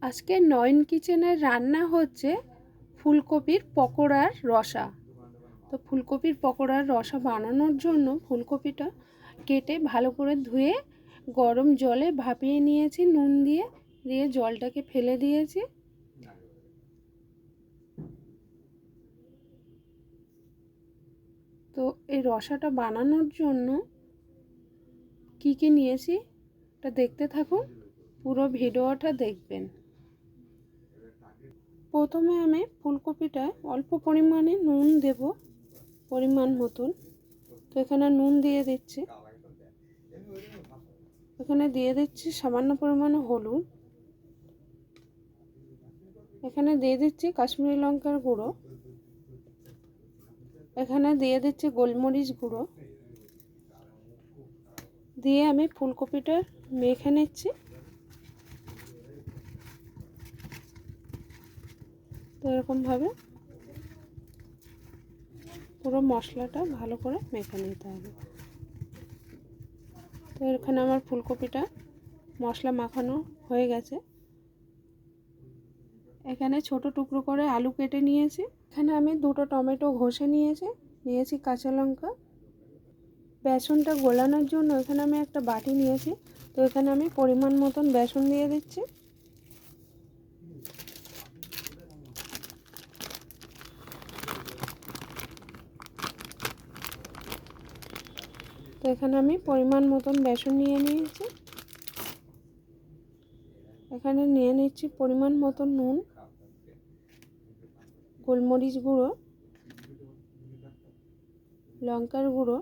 আজকে নয়ন কিচেনের রান্না হচ্ছে ফুলকপির পকোড়ার রসা। তো ফুলকপির পকোড়ার রসা বানানোর জন্য ফুলকপিটা কেটে ভালো করে ধুয়ে গরম জলে ভাপিয়ে নিয়েছি নুন দিয়ে, জলটাকে ফেলে দিয়েছি। তো এই রসাটা বানানোর জন্য কি কি নিয়েছি এটা দেখতে থাকুন, পুরো ভিডিওটা দেখবেন। প্রথমে আমি ফুলকপিটায় অল্প পরিমাণে নুন দেব, পরিমাণ মতন। তো এখানে নুন দিয়ে দিচ্ছি, এখানে দিয়ে দিচ্ছি সামান্য পরিমাণে হলুদ, এখানে দিয়ে দিচ্ছি কাশ্মীরি লঙ্কার গুঁড়ো, এখানে দিয়ে দিচ্ছি গোলমরিচ গুঁড়ো দিয়ে আমি ফুলকপিটা মেখে নিচ্ছি। তো এরকমভাবে পুরো মশলাটা ভালো করে মেখে নিতে হবে। তো এখানে আমার ফুলকপিটা মশলা মাখানো হয়ে গেছে। এখানে ছোট টুকরো করে আলু কেটে নিয়েছি, এখানে আমি দুটো টমেটো ঘষে নিয়েছি কাঁচা লঙ্কা। বেসনটা গোলানোর জন্য এখানে আমি একটা বাটি নিয়েছি, তো এখানে আমি পরিমাণ মতন বেসন দিয়ে দিচ্ছি। তো এখানে আমি পরিমাণ মতন বেসন নিয়েছি, এখানে নিয়ে নিচ্ছি পরিমাণ মতন নুন, গোলমরিচ গুঁড়ো, লঙ্কার গুঁড়ো,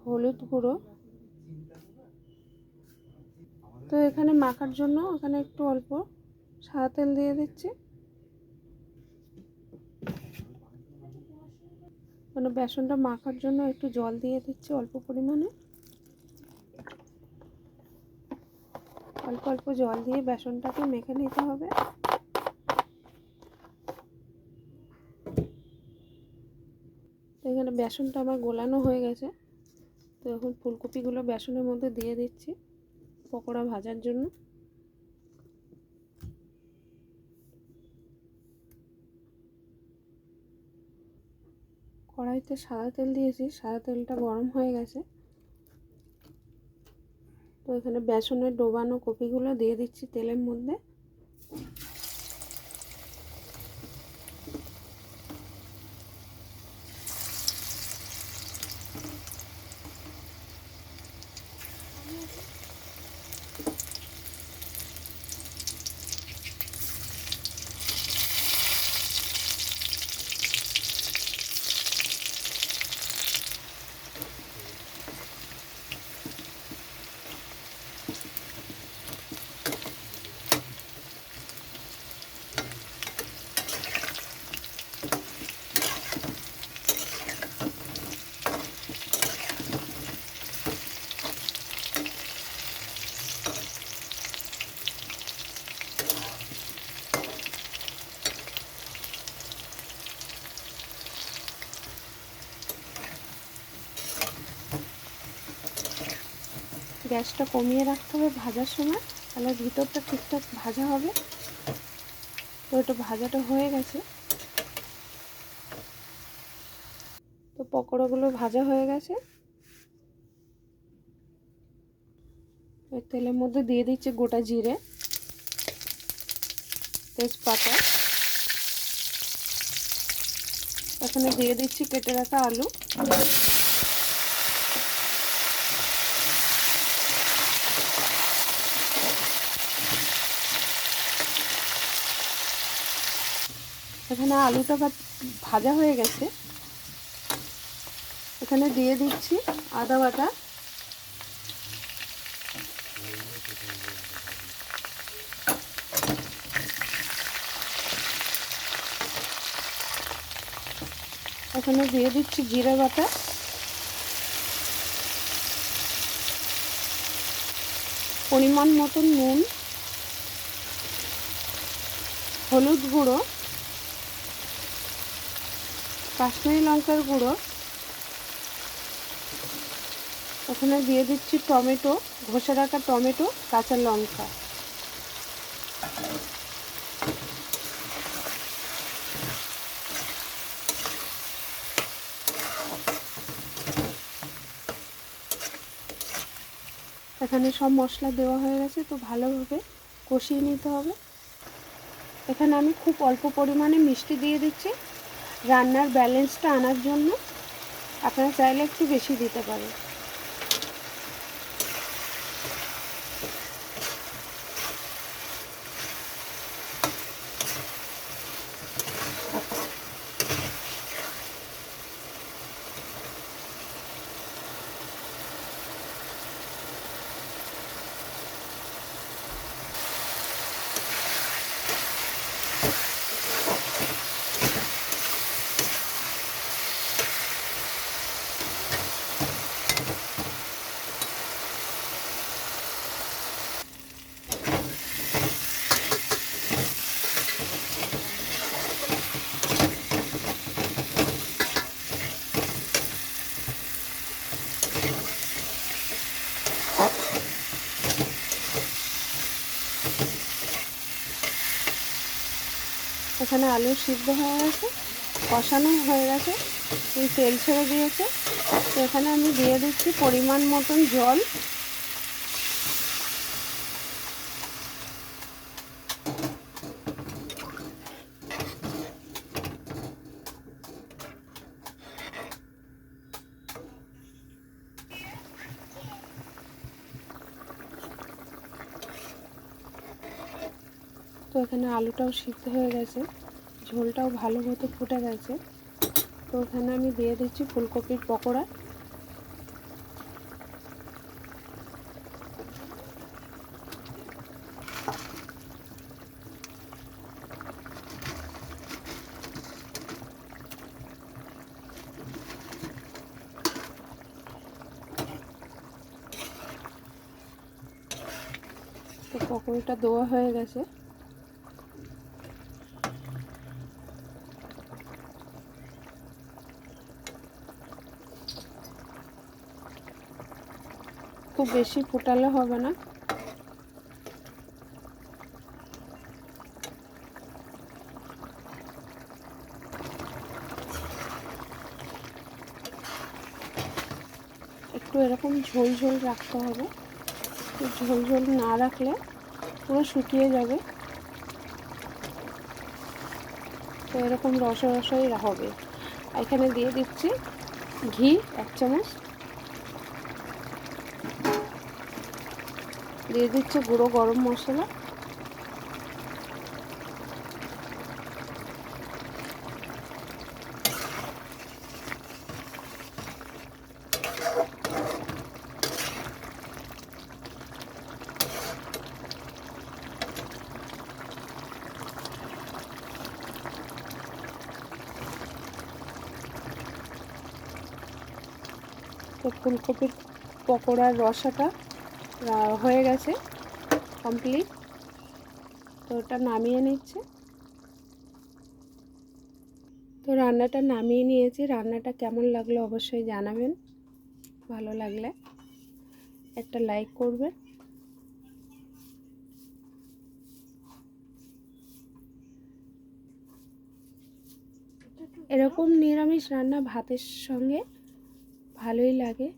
হলুদ গুঁড়ো। তো এখানে মাখার জন্য এখানে একটু অল্প সাদা তেল দিয়ে দিচ্ছি, মানে বেসনটা মাখার জন্য একটু জল দিয়ে দিচ্ছি অল্প পরিমাণে। অল্প অল্প জল দিয়ে বেসনটাকে মেখে নিতে হবে। তো এখানে বেসনটা আমার গোলানো হয়ে গেছে। তো এখন ফুলকপিগুলো বেসনের মধ্যে দিয়ে দিচ্ছি পকোড়া ভাজার জন্য। কড়াইতে সাদা তেল দিয়েছি, সাদা তেলটা গরম হয়ে গেছে। তো এখানে বেসনের ডোবানো কপিগুলো দিয়ে দিচ্ছি তেলের মধ্যে। গ্যাসটা কমিয়ে রাখতে হবে ভাজার সময়, তাহলে ভিতরটা ঠিকঠাক ভাজা হবে। তো এটা ভাজাটা হয়ে গেছে। তো পকোড়াগুলো ভাজা হয়ে গেছে। ওই তেলের মধ্যে দিয়ে দিচ্ছি গোটা জিরে, তেজপাতা, এখানে দিয়ে দিচ্ছি কেটে রাখা আলু, এখানে আলুটা ভাজা হয়ে গেছে। এখানে দিয়ে দিচ্ছি আদা বাটা, এখানে দিয়ে দিচ্ছি জিরে বাটা, পরিমাণ মতন নুন, হলুদ গুঁড়ো, কাশ্মীরি লঙ্কার গুঁড়ো, এখানে দিয়ে দিচ্ছি টমেটো, ঘষে রাখা টমেটো, কাঁচা লঙ্কা। এখানে সব মশলা দেওয়া হয়ে গেছে, তো ভালোভাবে কষিয়ে নিতে হবে। এখানে আমি খুব অল্প পরিমাণে মিষ্টি দিয়ে দিচ্ছি রান্নার ব্যালেন্সটা আনার জন্য। আপনারা চাইলে একটু বেশি দিতে পারেন। এখানে আলু সিদ্ধ হয়ে গেছে, কষানো হয়ে গেছে, তেল ছেড়ে দিয়েছে। তো এখানে আমি দিয়ে দিচ্ছি পরিমাণ মতন জল। তো এখানে আলুটাও সিদ্ধ হয়ে গেছে, ঝোলটাও ভালো মতো ফুটে গেছে। তো এখানে আমি দিয়ে দিচ্ছি ফুলকপির পকোড়া। তো পকোড়াটা দেওয়া হয়ে গেছে। খুব বেশি ফোটালে হবে না। একটু এরকম ঝোল ঝোল রাখতে হবে। ঝোল ঝোল না রাখলে পুরো শুকিয়ে যাবে। তো এরকম রসা রসাই হবে। এখানে দিয়ে দিচ্ছি ঘি 1 চামচ, দিয়ে দিচ্ছি গুঁড়ো গরম মশলা, তো ফুলকপির পকোড়ার রসাটা হয়ে গেছে কমপ্লিট। তো ওটা নামিয়ে নিচ্ছে। তো রান্নাটা নামিয়ে নিয়েছি। রান্নাটা কেমন লাগলো অবশ্যই জানাবেন। ভালো লাগলে একটা লাইক করবেন। এরকম নিরামিষ রান্না ভাতের সঙ্গে ভালোই লাগে।